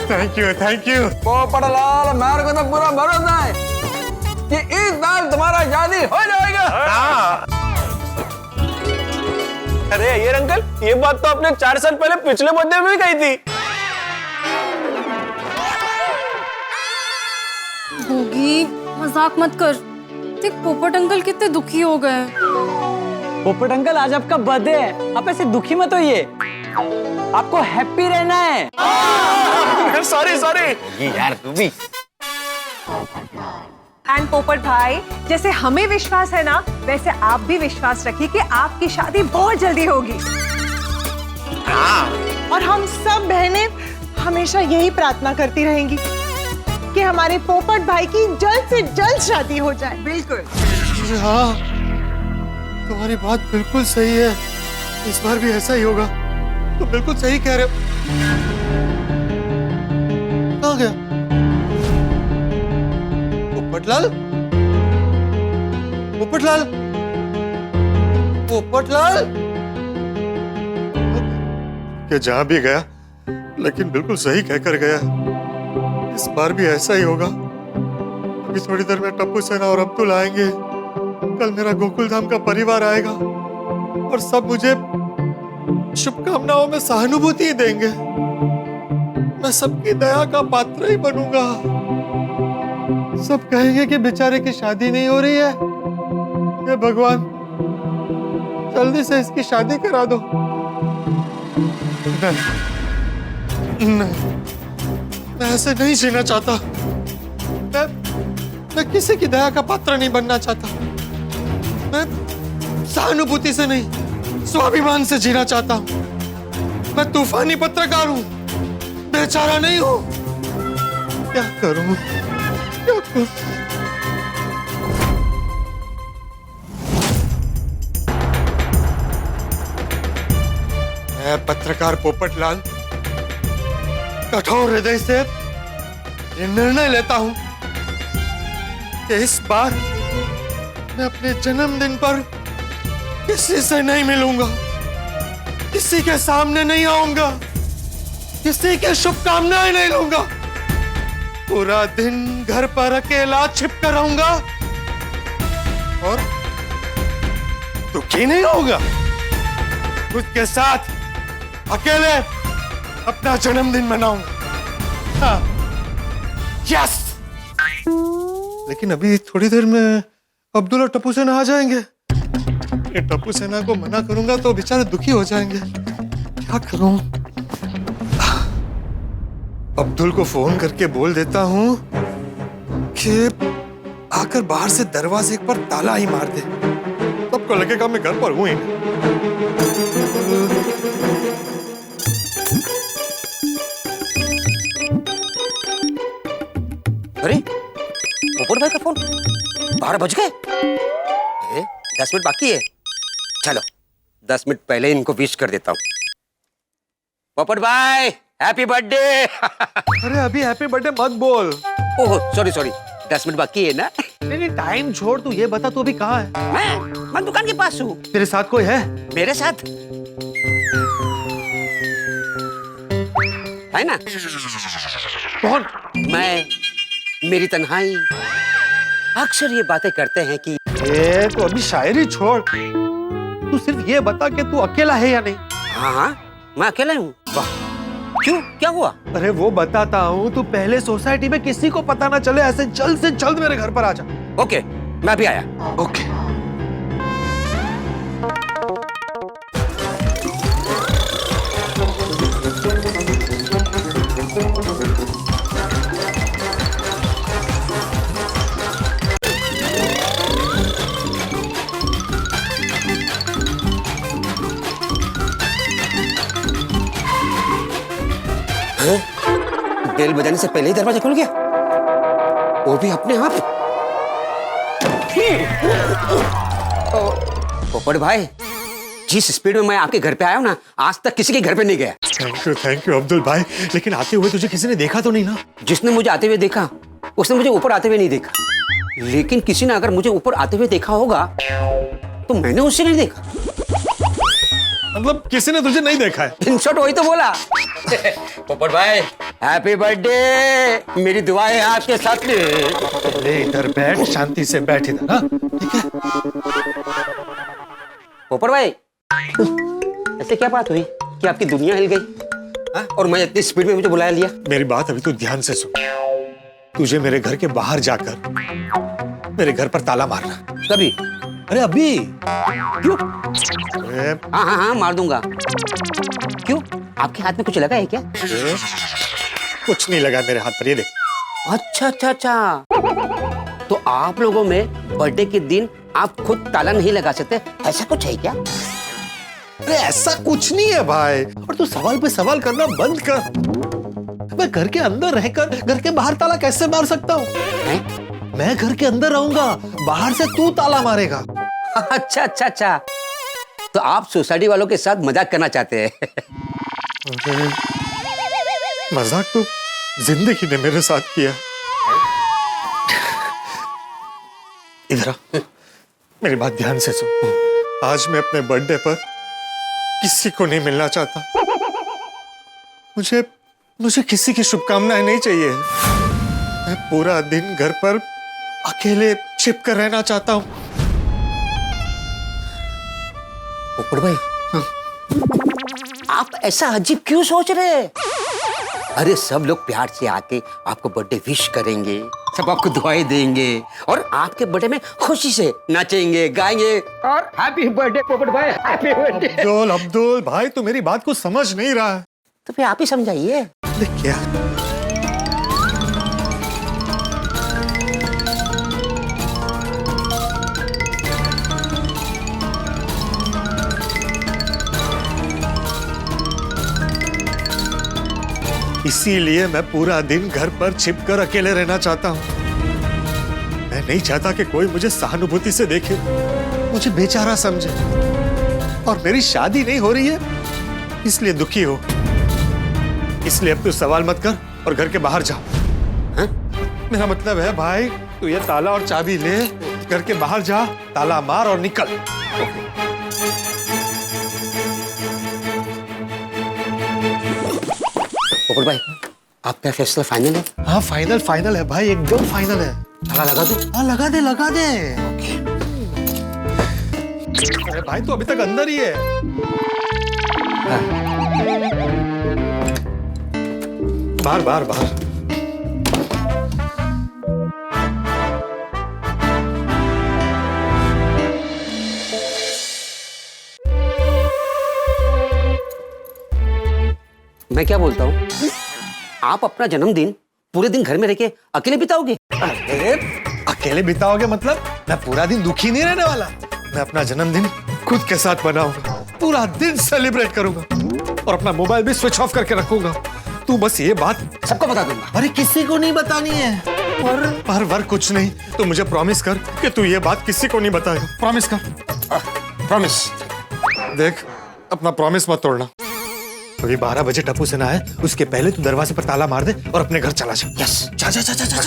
Thank you. पोपटलाल, मेरे को तो पूरा भरोसा है कि इस साल तुम्हारा शादी हो जाएगा। अरे अय्यर अंकल, ये बात तो आपने 4 साल पहले पिछले बर्थडे में भी कही थी। होगी, मजाक मत कर। देख पोपट अंकल कितने दुखी हो गए। पोपट अंकल, आज आपका बर्थडे है, आप ऐसे दुखी मत होइए, आपको हैप्पी रहना है। सॉरी यार तू भी। एंड पोपट भाई, जैसे हमें विश्वास है ना, वैसे आप भी विश्वास रखिए कि आपकी शादी बहुत जल्दी होगी। और हम सब बहनें हमेशा यही प्रार्थना करती रहेंगी कि हमारे पोपट भाई की जल्द से जल्द शादी हो जाए। बिल्कुल। हाँ, तुम्हारी बात बिल्कुल सही है, इस बार भी ऐसा ही होगा। तुम बिल्कुल सही कह रहे हो। कहाँ गया पोपटलाल? पोपटलाल, पोपटलाल क्या जहां भी गया, लेकिन बिल्कुल सही कहकर गया। इस बार भी ऐसा ही होगा। अभी थोड़ी देर में टप्पू सेना और अब्दुल आएंगे, कल मेरा गोकुल धाम का परिवार आएगा और सब मुझे शुभकामनाओं में सहानुभूति देंगे। मैं सबकी दया का पात्र ही बनूंगा। सब कहेंगे कि बेचारे की शादी नहीं हो रही है। हे भगवान, जल्दी से इसकी शादी करा दो। नहीं, मैं ऐसे नहीं जीना चाहता। मैं किसी की दया का पात्र नहीं बनना चाहता। मैं सहानुभूति से नहीं, स्वाभिमान से जीना चाहता हूं। मैं तूफानी पत्रकार हूं, बेचारा नहीं हूं। क्या करूं, क्या करूं? मैं पत्रकार पोपटलाल कठोर हृदय से ये निर्णय लेता हूं कि इस बार मैं अपने जन्मदिन पर किसी से नहीं मिलूंगा, किसी के सामने नहीं आऊंगा, किसी के शुभकामनाएं नहीं लूंगा। पूरा दिन घर पर अकेला छिपकर रहूंगा और दुखी नहीं होगा। खुद के साथ अकेले अपना जन्मदिन मनाऊंगा। हाँ, यस। लेकिन अभी थोड़ी देर में अब्दुल और टप्पू सेना आ जाएंगे। ये टप्पू सेना को मना करूंगा तो बेचारे दुखी हो जाएंगे। क्या करूं? अब्दुल को फोन करके बोल देता हूं कि आकर बाहर से दरवाजे पर ताला ही मार दे, सबको लगेगा मैं घर पर हूं ही नहीं। अरे पोपट भाई का फोन 12 बज गए। 10 मिनट बाकी है। चलो 10 मिनट पहले इनको विश कर देता हूँ। पोपट भाई हैप्पी बर्थडे। अरे अभी हैप्पी बर्थडे मत बोल। ओह सॉरी 10 मिनट बाकी है ना। नहीं टाइम छोड़, तू ये बता तू अभी कहाँ है? मैं दुकान के पास हूँ। तेरे साथ कोई है? मेरे साथ है ना। कौन? मैं, मेरी तन्हाई। अक्सर ये बातें करते हैं कि तो अभी शायरी छोड़, तू सिर्फ ये बता कि तू अकेला है या नहीं। हाँ मैं अकेला हूँ। क्यों, क्या हुआ? अरे वो बताता हूँ, तू पहले सोसाइटी में किसी को पता ना चले, ऐसे जल्द से जल्द मेरे घर पर आ जा। ओके मैं भी आया। ओके। बेल बजाने से पहले ही दरवाजा खुल गया, वो भी अपने आप। पोपट भाई, जिस स्पीड में मैं आपके घर पे आया हूं ना, आज तक किसी के घर पे नहीं गया। थैंक यू अब्दुल भाई। लेकिन आते हुए तुझे किसी ने देखा तो नहीं ना? जिसने मुझे आते हुए देखा उसने मुझे ऊपर आते हुए नहीं देखा, लेकिन किसी ने अगर मुझे ऊपर आते हुए देखा होगा तो मैंने उससे नहीं देखा। मतलब किसी ने तुझे नहीं देखा है? इन शॉर्ट वही तो बोला। पोपट भाई हैप्पी बर्थडे, मेरी दुआएं आपके साथ में। ले इधर बैठ, शांति से बैठ इधर। हाँ ठीक है। पोपट भाई ऐसे क्या बात हुई कि आपकी दुनिया हिल गई और मैं इतनी स्पीड में मुझे बुला लिया? मेरी बात अभी तू ध्यान से सुन। तुझे मेरे घर के बाहर जाकर मेरे घर पर ताला मारना। कभी? अरे अभी। क्यों? हाँ मार दूंगा। क्यों, आपके हाथ में कुछ लगा है क्या? कुछ नहीं लगा मेरे हाथ पर, ये देख। अच्छा। तो आप लोगों में बर्थडे के दिन आप खुद ताला नहीं लगा सकते, ऐसा कुछ है क्या? अरे ऐसा कुछ नहीं है भाई, और तू सवाल पे सवाल करना बंद कर। मैं घर के अंदर रहकर घर के बाहर ताला कैसे मार सकता हूँ? मैं घर के अंदर रहूंगा, बाहर से तू ताला मारेगा। अच्छा। तो आप सोसाइटी वालों के साथ मजाक करना चाहते हैं? मजाक तो जिंदगी ने मेरे साथ किया। इधर आ, मेरी बात ध्यान से सुन। आज मैं अपने बर्थडे पर किसी को नहीं मिलना चाहता। मुझे किसी की शुभकामनाएं नहीं चाहिए। मैं पूरा दिन घर पर अकेले छिप कर रहना चाहता हूँ। पोपट भाई, आप ऐसा अजीब क्यों सोच रहे हैं? अरे सब लोग प्यार से आके आपको बर्थडे विश करेंगे, सब आपको दुआएं देंगे और आपके बर्थडे में खुशी से नाचेंगे, गाएंगे और हैप्पी बर्थडे पोपट भाई, हैप्पी बर्थडे। अब्दुल भाई, तू मेरी बात को समझ नहीं रहा है। तो फिर आप ही समझाइए। क्या? इसीलिए मैं पूरा दिन घर पर छिपकर अकेले रहना चाहता हूं। मैं नहीं चाहता कि कोई मुझे सहानुभूति से देखे, मुझे बेचारा समझे। और मेरी शादी नहीं हो रही है इसलिए दुखी हो। इसलिए अब तू सवाल मत कर और घर के बाहर जा। मेरा मतलब है भाई, तू ये ताला और चाबी ले घर के बाहर जा, ताला मार और निकल। पोपट भाई, आपका फैसला फाइनल है? हाँ फाइनल फाइनल है भाई, एकदम फाइनल है। ताला लगा दो? हाँ लगा दे लगा दे। अरे भाई तो अभी तक अंदर ही है। बाहर बाहर बाहर। मैं क्या बोलता हूँ, आप अपना जन्मदिन पूरे दिन घर में रह के अकेले बिताओगे? अरे अकेले बिताओगे मतलब? मैं पूरा दिन दुखी नहीं रहने वाला। मैं अपना जन्मदिन खुद के साथ मनाऊंगा, पूरा दिन सेलिब्रेट करूंगा और अपना मोबाइल भी स्विच ऑफ करके रखूंगा। तू बस ये बात सबको बता दूंगा। अरे किसी को नहीं बतानी है। पर कुछ नहीं, तो मुझे प्रॉमिस कर कि तू ये बात किसी को नहीं बताएगा। प्रॉमिस कर। प्रॉमिस। देख अपना प्रॉमिस मत तोड़ना। अभी 12 बजे टप्पू सेना आए, उसके पहले तू दरवाजे पर ताला मार दे और अपने घर चला जा। यस। जा जा जा जा जा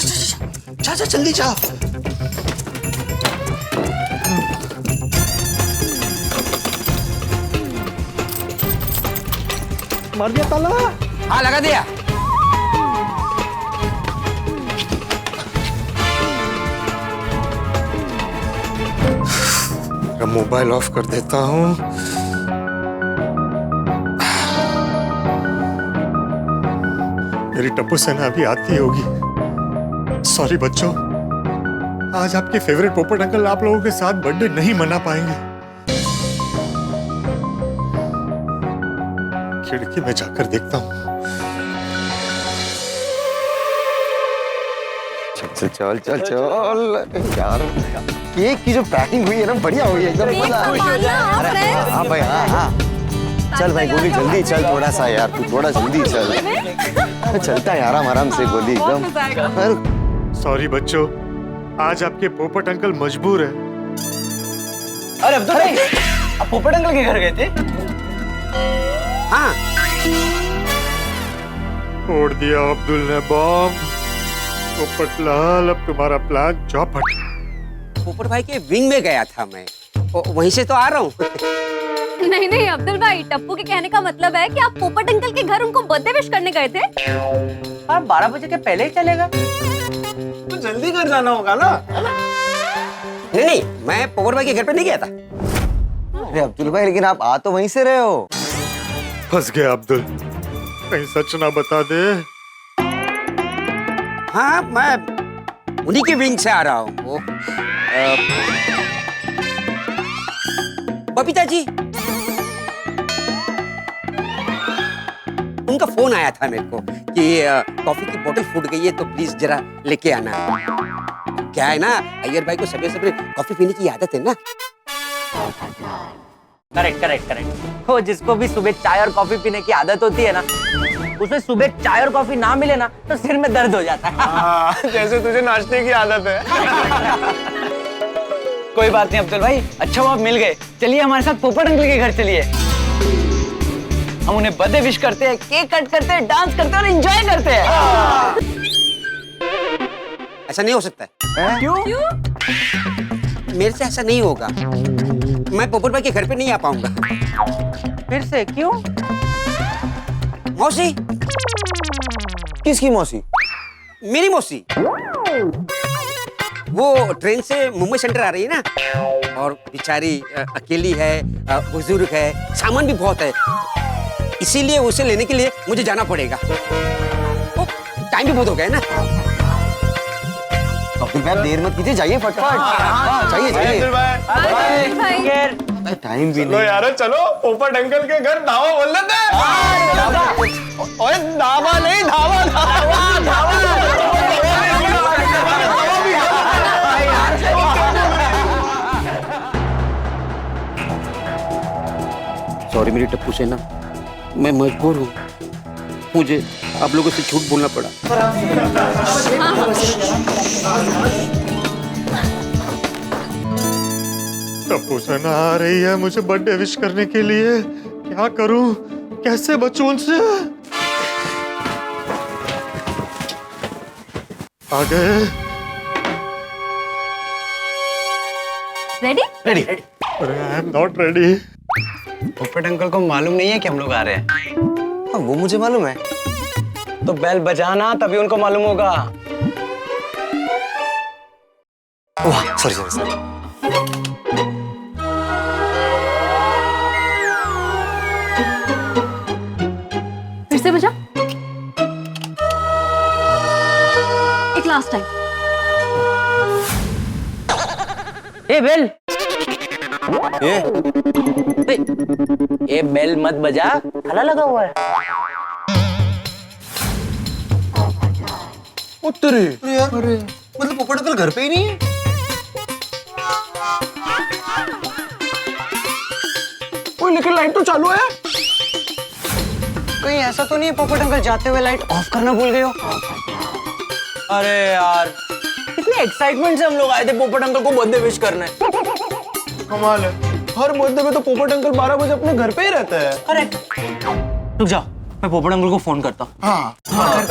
जा जा जल्दी जा। मार दिया ताला? हाँ लगा दिया। मोबाइल ऑफ कर देता हूँ। मेरी टप्पू सेना अभी आती होगी। सॉरी बच्चों, आज आपके फेवरेट पोपट अंकल आप लोगों के साथ बर्थडे नहीं मना पाएंगे। खिड़की में जाकर देखता हूँ। चल चल चल चल यार, केक की जो पैकिंग हुई है ना, बढ़िया हुई है एकदम। हाँ भाई हाँ। चल भाई गोली जल्दी चल, थोड़ा सा यार, तू थोड़ा जल्दी चल। चलता है आराम से गोली एकदम। सॉरी बच्चों, आज आपके पोपट अंकल मजबूर है। अरे अब्दुल भाई, आप पोपट अंकल के घर गए थे? हाँ। फोड़ दिया अब्दुल ने बॉम्ब। पोपट लाल, अब तुम्हारा प्लान चौपट। पोपट भाई के विंग में गया था मैं, वहीं से तो आ रहा हूँ। नहीं नहीं अब्दुल भाई, टप्पू के कहने का मतलब है कि आप पोपट अंकल के घर उनको बर्थडे विश करने गए थे। आप 12 बजे के पहले ही चलेगा तो जल्दी घर जाना होगा ना? नहीं, मैं पोपट भाई के घर पे नहीं गया था। अरे अब्दुल भाई, लेकिन आप आ तो वहीं से रहे हो। फंस गया अब्दुल, कहीं सच ना बता दे। हाँ मैं उन्हीं के विंग से आ रहा हूँ। बबीता जी, उनका फोन आया था मेरे को कि कॉफी की बोतल फूट गई है तो प्लीज जरा लेके आना। क्या है ना, अय्यर भाई को सवेरे सवेरे कॉफी पीने की आदत है ना। करेक्ट। वो जिसको भी सुबह चाय और कॉफी पीने की आदत होती है ना, उसे सुबह चाय और कॉफी ना मिले ना तो सिर में दर्द हो जाता है। जैसे तुझे नाश्ते की आदत है। कोई बात नहीं अब्दुल भाई, अच्छा वो आप मिल गए। चलिए हमारे साथ पोपट अंकल के घर चलिए। हम उन्हें बर्थडे विश करते हैं, केक कट करते हैं, डांस करते हैं और एंजॉय करते हैं। ऐसा नहीं हो सकता है। क्यों? मेरे से ऐसा नहीं होगा। मैं पोपट भाई के घर पे नहीं आ पाऊंगा। फिर से क्यों? मौसी। किसकी मौसी? मेरी मौसी। वो ट्रेन से मुंबई सेंटर आ रही है ना, और बेचारी अकेली है, बुजुर्ग है, सामान भी बहुत है, इसीलिए उसे लेने के लिए मुझे जाना पड़ेगा। टाइम भी बहुत हो गया ना। अब्दुल भाई देर मत कीजिए, जाइए फटाफट। चाहिए टाइम भी नहीं यार, चलो पोपट अंकल के घर धावा बोल लेते हैं। ओए धावा नहीं, धावा सॉरी मेरी टप्पू सेना, मैं मजबूर हूँ, मुझे आप लोगों से झूठ बोलना पड़ा। टप्पू सेना आ रही है मुझे बर्थडे विश करने के लिए। क्या करूं, कैसे बचूं उनसे? आ गए। रेडी। अरे आई एम नॉट रेडी। पोपट अंकल को मालूम नहीं है कि हम लोग आ रहे हैं? हाँ, वो मुझे मालूम है। तो बेल बजाना तभी उनको मालूम होगा। वाह, सॉरी सॉरी सॉरी। फिर से बजा। एक लास्ट टाइम। ए बेल, ये बेल मत बजा, ताला लगा हुआ है। उत्तरी अरे मतलब पोपट अंकल घर पे ही नहीं है? ओए लेकिन लाइट तो चालू है। कहीं ऐसा तो नहीं है पोपट अंकल जाते हुए लाइट ऑफ करना भूल गए हो? अरे यार, कितने एक्साइटमेंट से हम लोग आए थे पोपट अंकल को बर्थडे विश करने। कमाल है, हर बर्थडे में तो पोपट अंकल 12 बजे अपने घर पे ही रहता है। अरे रुक जाओ, मैं पोपट अंकल को फोन करता हूँ। हाँ पोपट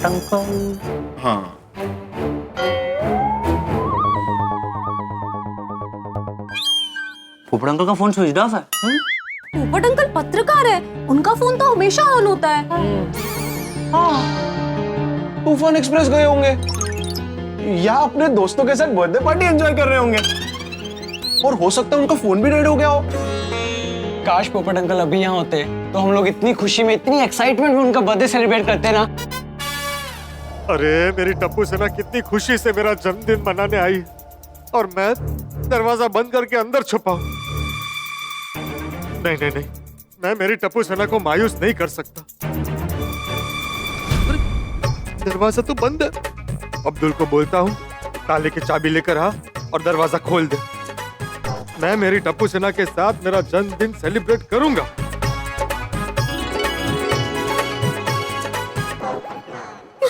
अंकल। हाँ पोपट अंकल का फोन स्विच ऑफ है। पोपट अंकल पत्रकार है, उनका फोन तो हमेशा ऑन होता है। तूफान एक्सप्रेस गए होंगे या अपने दोस्तों के साथ बर्थडे पार्टी एंजॉय कर रहे होंगे, और हो सकता है उनका फोन भी डेड हो गया हो। काश पोपट अंकल अभी यहाँ होते तो हम लोग इतनी खुशी में, इतनी एक्साइटमेंट में उनका बर्थडे सेलिब्रेट करते ना। अरे मेरी टप्पू सेना कितनी खुशी से मेरा जन्मदिन मनाने आई और मैं दरवाजा बंद करके अंदर छुपा हूं। नहीं नहीं नहीं, मैं मेरी टप्पू सेना को मायूस नहीं कर सकता। दरवाजा तो बंद है। अब्दुल को बोलता हूँ ताले की चाबी लेकर आ और दरवाजा खोल दे। मैं मेरी टप्पू सेना के साथ मेरा जन्मदिन सेलिब्रेट करूंगा।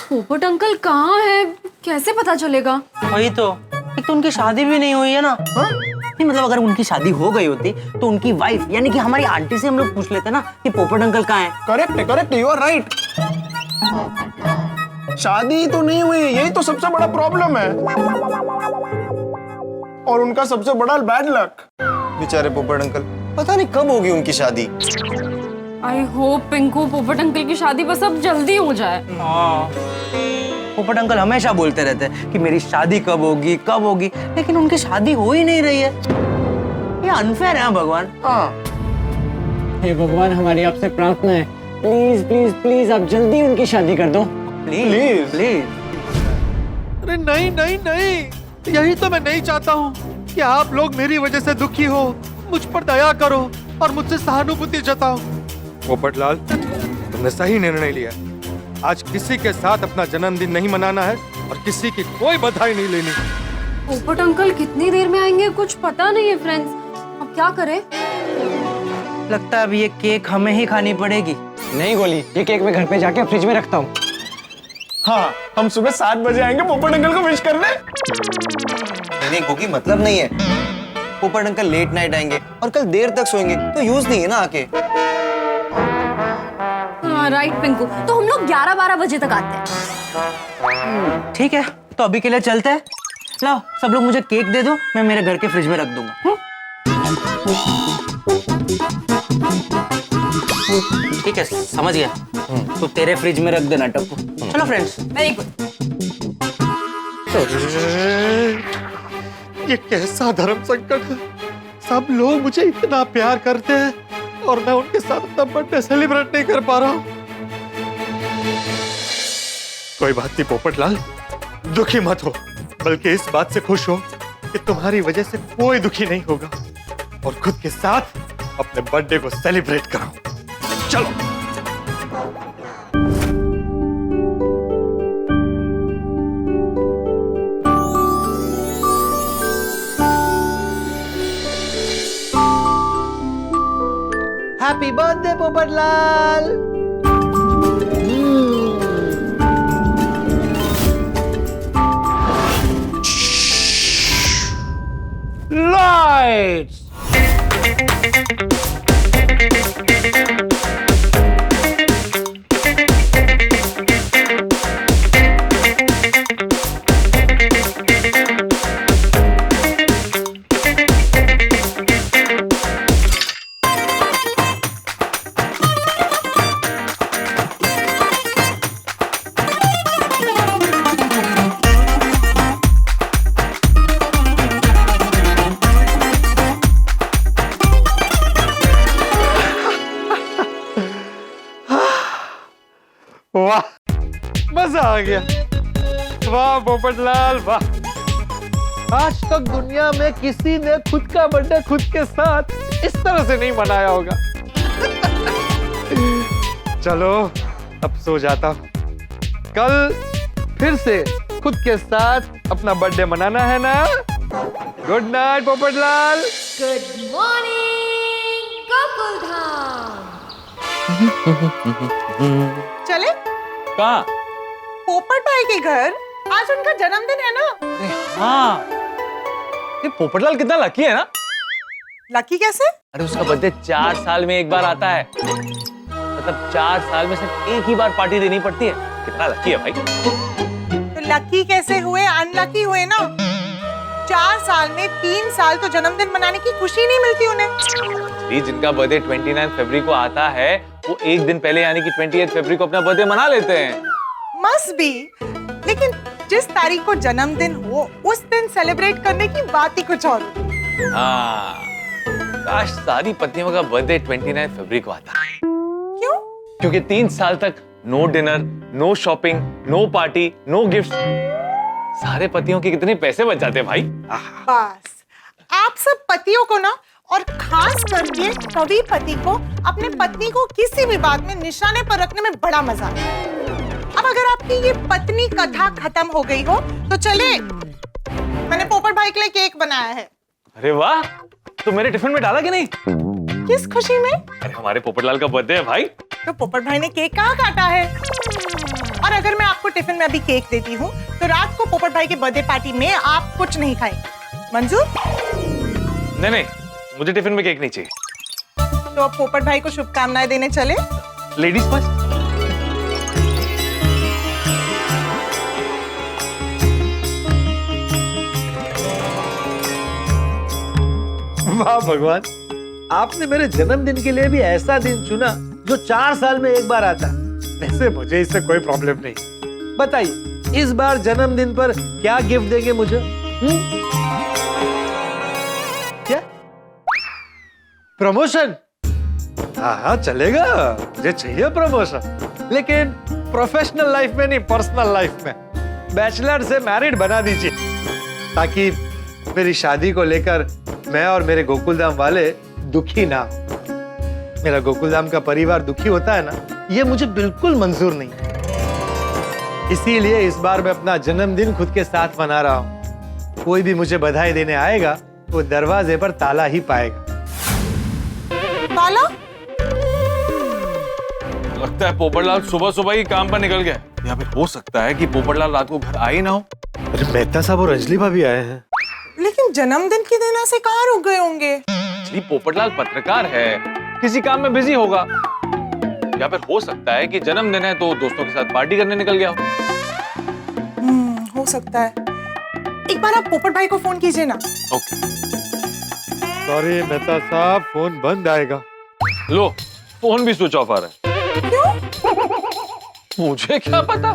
पोपट अंकल कहाँ है, कैसे पता चलेगा? वही तो, एक तो उनकी शादी भी नहीं हुई है ना। नहीं मतलब अगर उनकी शादी हो गई होती तो उनकी वाइफ यानी कि हमारी आंटी से हम लोग पूछ लेते ना कि पोपट अंकल कहाँ हैं। Correct, you are right. शादी तो नहीं हुई, यही तो सबसे बड़ा प्रॉब्लम है, और उनका सबसे बड़ा बैड लक। बेचारे पोपट अंकल, पता नहीं कब होगी उनकी शादी। आई होप पिंकू पोपट अंकल की शादी बस अब जल्दी हो जाए। पोपट अंकल हमेशा बोलते रहते हैं कि मेरी शादी कब होगी, लेकिन उनकी शादी हो ही नहीं रही है। ये अनफेयर है भगवान। हे भगवान, हमारी आपसे प्रार्थना है, प्लीज प्लीज प्लीज आप जल्दी उनकी शादी कर दो। Please please. अरे नहीं नहीं नहीं, यही तो मैं नहीं चाहता हूँ कि आप लोग मेरी वजह से दुखी हो। मुझ पर दया करो और मुझसे सहानुभूति जताओ। पोपटलाल, तुमने सही निर्णय लिया। आज किसी के साथ अपना जन्मदिन नहीं मनाना है और किसी की कोई बधाई नहीं लेनी। पोपट अंकल कितनी देर में आएंगे कुछ पता नहीं है फ्रेंड्स, अब क्या करें? लगता है अब ये केक हमें ही खानी पड़ेगी। नहीं गोली, ये केक मैं घर पे जाके फ्रिज में रखता हूँ। हाँ, हम सुबह 7 बजे आएंगे पोपट अंकल को विश करने। नहीं गोगी, मतलब नहीं है। पोपट अंकल लेट नाइट आएंगे और कल देर तक सोएंगे तो यूज नहीं है ना आके। हाँ राइट पिंकू, तो हम लोग 11-12 बजे तक आते हैं। ठीक है, तो अभी के लिए चलते हैं। लाओ सब लोग मुझे केक दे दो, मैं मेरे घर के फ्रिज में रख दूंगा। ठीक है, समझ गया। तो तेरे फ्रिज में रख देना टप्पू। चलो फ्रेंड्स। Very good. ये कैसा धर्म संकट है। सब लोग मुझे इतना प्यार करते हैं और मैं उनके साथ अपना बर्थडे सेलिब्रेट नहीं कर पा रहा हूँ। कोई बात नहीं पोपटलाल, दुखी मत हो, बल्कि इस बात से खुश हो कि तुम्हारी वजह से कोई दुखी नहीं होगा, और खुद के साथ अपने बर्थडे को सेलिब्रेट करो। चलो। Happy birthday Popatlal. लाइट्स। वाह, मजा आ गया। वाह पोपटलाल वाह, आज तक दुनिया में किसी ने खुद का बर्थडे खुद के साथ इस तरह से नहीं मनाया होगा। चलो अब सो जाता हूँ, कल फिर से खुद के साथ अपना बर्थडे मनाना है ना। Good night Popatlal. Good morning Gokuldham. चले कहाँ? पोपट भाई के घर, आज उनका जन्मदिन है ना। हाँ, ये पोपटलाल कितना लकी है ना। लकी कैसे? अरे उसका बर्थडे 4 साल में एक बार आता है, मतलब 4 साल में सिर्फ एक ही बार पार्टी देनी पड़ती है। कितना लकी है भाई। तो लकी कैसे हुए, अनलकी हुए ना। 4 साल में 3 साल तो जन्मदिन मनाने की खुशी नहीं मिलती उन्हें। जी, जिनका बर्थडे 29 फरवरी को आता है वो एक दिन पहले यानी कि 28 फरवरी को अपना बर्थडे मना लेते हैं। मस्ट बी, लेकिन जिस तारीख को जन्मदिन हो उस दिन सेलिब्रेट करने की बात ही कुछ और। हाँ, काश सारी पत्नियों का बर्थडे 29 फरवरी को आता। क्यों? क्योंकि 3 साल तक no dinner, no shopping, no party, no gift. सारे पतियों के कितने पैसे बच जाते हैं भाई। बस आप सब पतियों को ना, और खास करके कवि पति को अपने पत्नी को किसी भी बात में निशाने पर रखने में बड़ा मजा आता है। अब अगर आपकी ये पत्नी कथा खत्म हो गई हो तो चले, मैंने पोपट भाई के लिए केक बनाया है। अरे वाह, तो मेरे टिफिन में डाला कि नहीं? किस खुशी में? अरे हमारे पोपटलाल का बर्थडे है भाई। तो पोपट भाई ने केक कहाँ काटा है? और अगर मैं आपको टिफिन में अभी केक देती हूँ तो रात को पोपट भाई के बर्थडे पार्टी में आप कुछ नहीं खाएंगे, मंजूर? नहीं नहीं, मुझे टिफिन में केक नहीं चाहिए। तो अब पोपट भाई को शुभकामनाएं देने चले। Ladies first. वाह भगवान, आपने मेरे जन्मदिन के लिए भी ऐसा दिन चुना जो 4 साल में एक बार आता। वैसे मुझे इससे कोई प्रॉब्लम नहीं। बताइए इस बार जन्मदिन पर क्या गिफ्ट देंगे मुझे? क्या प्रमोशन? हाँ चलेगा, मुझे चाहिए प्रमोशन, लेकिन प्रोफेशनल लाइफ में नहीं, पर्सनल लाइफ में। बैचलर से मैरिड बना दीजिए ताकि मेरी शादी को लेकर मैं और मेरे गोकुलधाम वाले दुखी ना हो। मेरा गोकुलधाम का परिवार दुखी होता है ना, ये मुझे बिल्कुल मंजूर नहीं। इसीलिए इस बार मैं अपना जन्मदिन खुद के साथ मना रहा हूँ। कोई भी मुझे बधाई देने आएगा वो दरवाजे पर ताला ही पाएगा। ताला? लगता है पोपटलाल सुबह सुबह ही काम पर निकल गया। या फिर हो सकता है कि पोपटलाल रात को घर आए ना हो। अरे मेहता साहब और अंजलि भाभी आए हैं। लेकिन जन्मदिन के दिन ऐसे कहाँ रुक गए होंगे? जी, पोपटलाल पत्रकार है, किसी काम में बिजी होगा। या फिर हो सकता है कि जन्मदिन है तो दोस्तों के साथ पार्टी करने निकल गया हो। हो सकता है। एक बार आप पोपट भाई को फोन कीजिए ना। ओके। सॉरी मेहता साहब, फोन बंद आएगा। लो, फोन भी स्विच ऑफ आ रहा है। क्यों? मुझे क्या पता।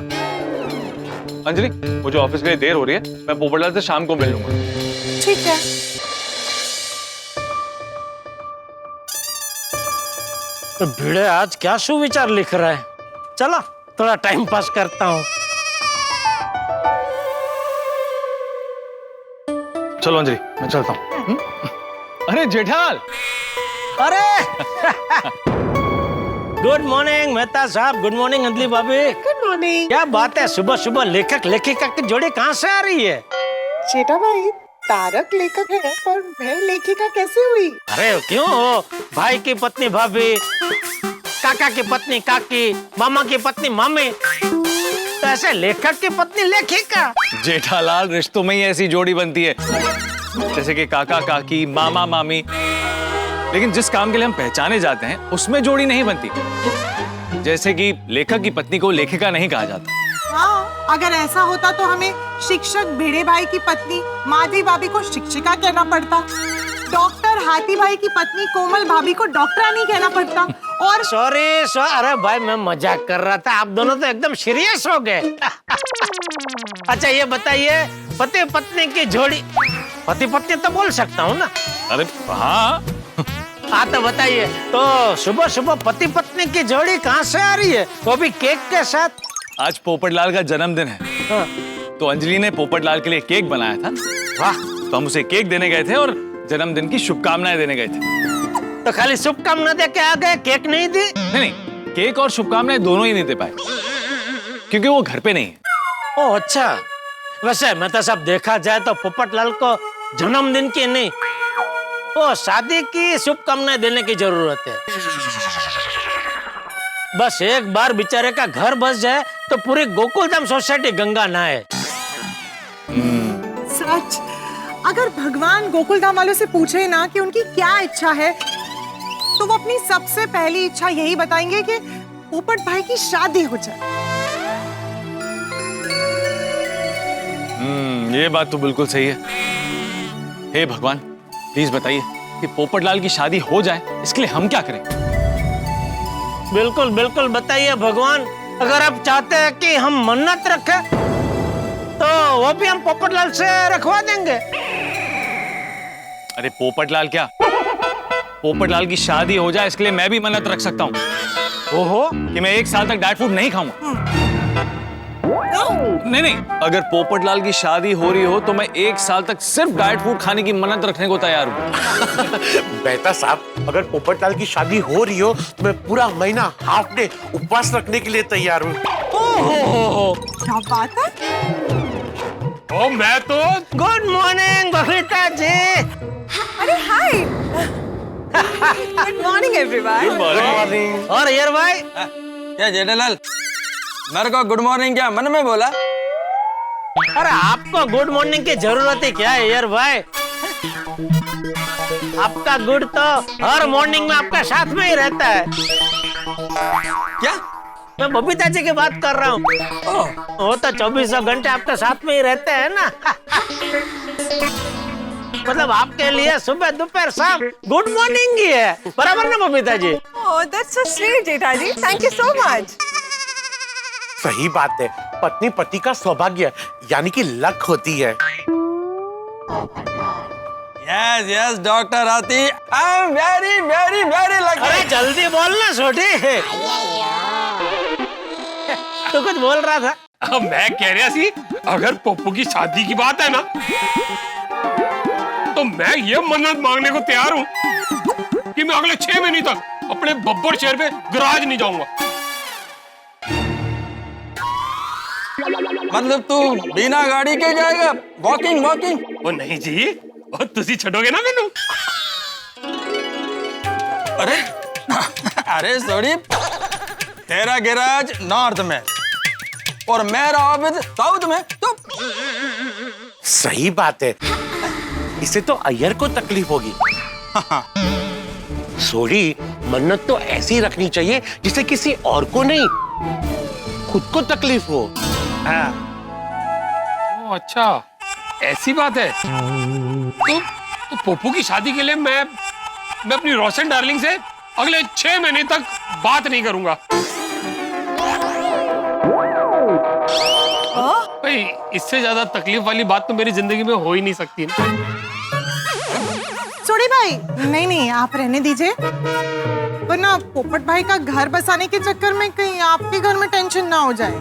अंजलि, मुझे ऑफिस के लिए देर हो रही है, मैं पोपटलाल से शाम को मिल लूंगा। ठीक है। तो भिड़े आज क्या सुविचार लिख रहा है? चला थोड़ा टाइम पास करता हूँ। चलो अंजलि, मैं चलता हूँ। अरे जेठाल। अरे गुड मॉर्निंग मेहता साहब, गुड मॉर्निंग अंजलि भाभी। Good morning. क्या बात है, सुबह सुबह लेखक लेखिका की जोड़ी कहाँ से आ रही है? जेठा भाई, तारक लेखक है पर मैं लेखिका कैसे हुई? अरे क्यों हो, भाई की पत्नी भाभी, काका की पत्नी काकी, मामा की पत्नी मामी, तो ऐसे लेखक की पत्नी लेखिका। जेठालाल, रिश्तों में ही ऐसी जोड़ी बनती है, जैसे कि काका काकी, मामा मामी। लेकिन जिस काम के लिए हम पहचाने जाते हैं उसमें जोड़ी नहीं बनती। जैसे कि लेखक की पत्नी को लेखिका नहीं कहा जाता। हाँ, अगर ऐसा होता तो हमें शिक्षक भिड़े भाई की पत्नी माधी भाभी को शिक्षिका कहना पड़ता, डॉक्टर हाथी भाई की पत्नी कोमल भाभी को डॉक्टरानी कहना पड़ता। और सॉरी अरे भाई मैं मजाक कर रहा था, आप दोनों तो एकदम सीरियस हो गए। अच्छा ये बताइए, पति पत्नी की जोड़ी, पति पत्नी तो बोल सकता हूँ ना? अरे हाँ, हाँ तो बताइए, तो सुबह सुबह पति पत्नी की जोड़ी कहाँ से आ रही है, वो भी केक के साथ? आज पोपटलाल का जन्मदिन है। हाँ। तो अंजलि ने पोपटलाल के लिए केक बनाया था। वाह। तो हम उसे केक देने गए थे और जन्मदिन की शुभकामनाएं देने गए थे। तो खाली शुभकामना दे के आ गए, केक नहीं दी? नहीं, केक और शुभकामनाएं दोनों ही नहीं दे पाए क्योंकि वो घर पे नहीं है। ओह अच्छा। वैसे मैं तो सब देखा जाए तो पोपटलाल को जन्मदिन की नहीं, वो शादी की शुभकामनाएं देने की जरूरत है। बस एक बार बेचारे का घर बस जाए तो पूरी गोकुलधाम सोसाइटी गंगा नहाए। सच, अगर भगवान गोकुलधाम वालों से पूछे ना कि उनकी क्या इच्छा है, तो वो अपनी सबसे पहली इच्छा यही बताएंगे कि पोपट भाई की शादी हो जाए। ये बात तो बिल्कुल सही है। हे भगवान, प्लीज बताइए कि पोपटलाल की शादी हो जाए, इसके लिए हम क्या करें? बिल्कुल बिल्कुल बताइए भगवान। अगर आप चाहते हैं कि हम मन्नत रखें तो वो भी हम पोपटलाल से रखवा देंगे। अरे पोपटलाल क्या, पोपटलाल की शादी हो जाए इसके लिए मैं भी मन्नत रख सकता हूँ। ओहो, कि मैं 1 साल तक डाइट फूड नहीं खाऊंगा। नहीं, अगर पोपटलाल की शादी हो रही हो तो मैं 1 साल तक सिर्फ डाइट फूड खाने की मन्नत रखने को तैयार हूँ। बेटा साहब, अगर पोपटलाल की शादी हो रही हो तो मैं पूरा महीना हाफ डे उपवास रखने के लिए तैयार हूँ। क्या बात है? ओ मैं तो। Good morning Babita ji. अरे hi. Good morning everyone. Good morning. और यार भाई, क्या जेठालाल, मेरे को गुड मॉर्निंग क्या मन में बोला? अरे आपको गुड मॉर्निंग की जरूरत ही क्या है यार भाई? आपका गुड तो हर मॉर्निंग में आपका साथ में ही रहता है। क्या? मैं बबीता जी की बात कर रहा हूँ। वो तो 24 घंटे आपके साथ में ही रहते हैं ना। मतलब आपके लिए सुबह दोपहर शाम गुड मॉर्निंग ही है, बराबर ना Babita ji? Oh that's so sweet Jetha ji, thank you so much. सही बात है, पत्नी पति का सौभाग्य यानी कि लक होती है। यस यस डॉक्टर आती, I am very very very lucky. अरे जल्दी बोलना छोटी। तू कुछ बोल रहा था? अब मैं कह रहा सी, अगर पप्पू की शादी की बात है ना, तो मैं ये मन्नत मांगने को तैयार हूँ कि मैं अगले 6 महीने तक अपने बब्बर शहर में गराज नहीं जाऊंगा। मतलब तू बिना गाड़ी के जाएगा, वॉकिंग वॉकिंग? ओ नहीं जी, और तुसी छोड़ोगे ना मैनू? अरे अरे सॉरी, तेरा गैराज नॉर्थ में और मेरा ऑफिस साउथ में, तो सही बात है, इससे तो अय्यर को तकलीफ होगी। सॉरी, मन्नत तो ऐसी रखनी चाहिए जिससे किसी और को नहीं, खुद को तकलीफ हो। हाँ। ओ अच्छा, ऐसी बात है। तो पप्पू की शादी के लिए मैं अपनी रोशन डार्लिंग से अगले 6 महीने तक बात नहीं करूंगा। भाई, इससे ज्यादा तकलीफ वाली बात तो मेरी जिंदगी में हो ही नहीं सकती ना। सोडी भाई, नहीं आप रहने दीजिए, वरना पोपट भाई का घर बसाने के चक्कर में कहीं आपके घर में टेंशन ना हो जाए।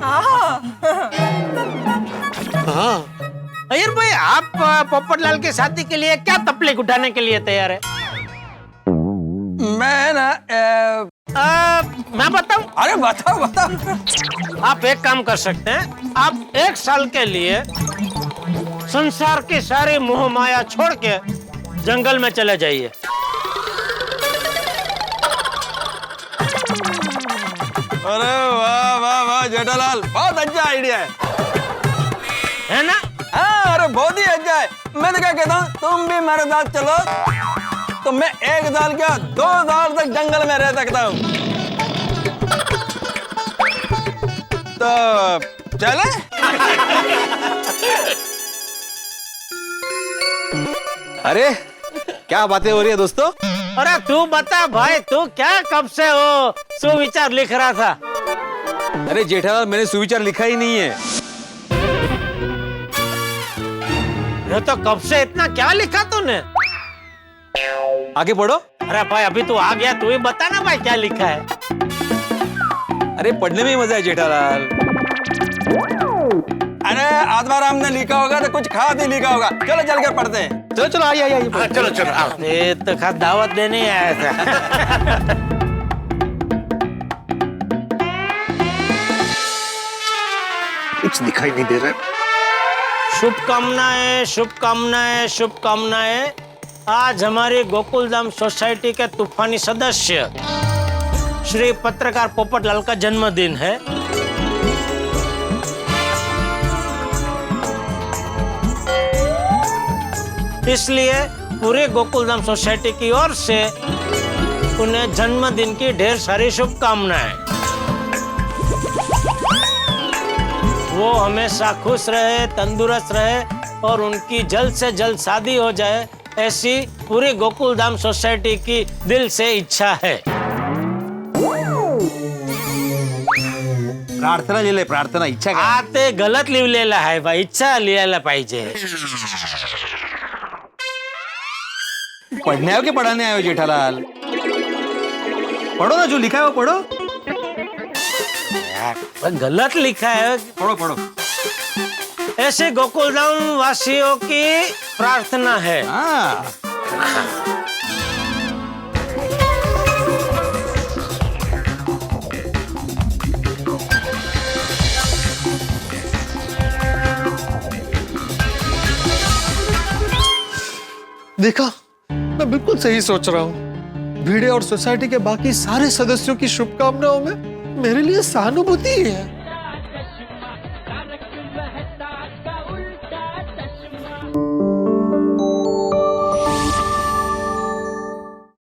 अय्यर भाई, आप पोपटलाल की शादी के लिए क्या तकलीफ उठाने के लिए तैयार है? मैं ना मैं बताऊं? अरे बताओ। आप एक काम कर सकते हैं, आप 1 साल के लिए संसार की सारी मोह माया छोड़ के जंगल में चले जाइए। अरे वाह वाह वाह जेठालाल, बहुत अच्छा आइडिया है ना? हाँ, अरे बहुत ही अच्छा है। मैं तो क्या कहता हूँ, तुम भी मेरे साथ चलो तो मैं 1 साल क्या 2 साल तक जंगल में रह सकता हूँ। तो चले? अरे क्या बातें हो रही है दोस्तों? अरे तू बता भाई, तू क्या कब से हो सुविचार लिख रहा था? अरे जेठालाल, मैंने सुविचार लिखा ही नहीं है। ये तो कब से इतना क्या लिखा तूने? आगे पढ़ो। अरे भाई अभी तू आ गया, तू ही बता ना भाई क्या लिखा है। अरे पढ़ने में ही मजा है जेठालाल। अरे आत्माराम ने लिखा होगा तो कुछ खास ही लिखा होगा। चलो चल कर पढ़ते हैं। चलो चलो आइए आइए। चलो चलो आओ। ये तो खास दावत देने ही आया था। कुछ दिखाई नहीं दे रहा है। शुभकामनाएं शुभकामनाएं शुभकामनाएं। आज हमारी गोकुलधाम सोसाइटी के तूफानी सदस्य श्री पत्रकार पोपटलाल का जन्मदिन है। इसलिए पूरे गोकुलधाम सोसाइटी की ओर से उन्हें जन्मदिन की ढेर सारी शुभकामनाएं। वो हमेशा खुश रहे, तंदुरुस्त रहे और उनकी जल्द से जल्द शादी हो जाए, ऐसी पूरी गोकुलधाम सोसाइटी की दिल से इच्छा है। प्रार्थना लिहिलंय, प्रार्थना. इच्छा काय? हा ते गलत लिहिलेलं आहे भाई, इच्छा लिहायला पाहिजे. पढ़ने आयो कि पढ़ाने आयो जेठालाल? पढ़ो ना, जो लिखा है वो पढ़ो. यार गलत लिखा है. पढ़ो पढ़ो. ऐसे गोकुलधाम वासियों की प्रार्थना है. देखा, मैं बिल्कुल सही सोच रहा हूँ. भिड़े और सोसाइटी के बाकी सारे सदस्यों की शुभकामनाओं में मेरे लिए सहानुभूति ही है.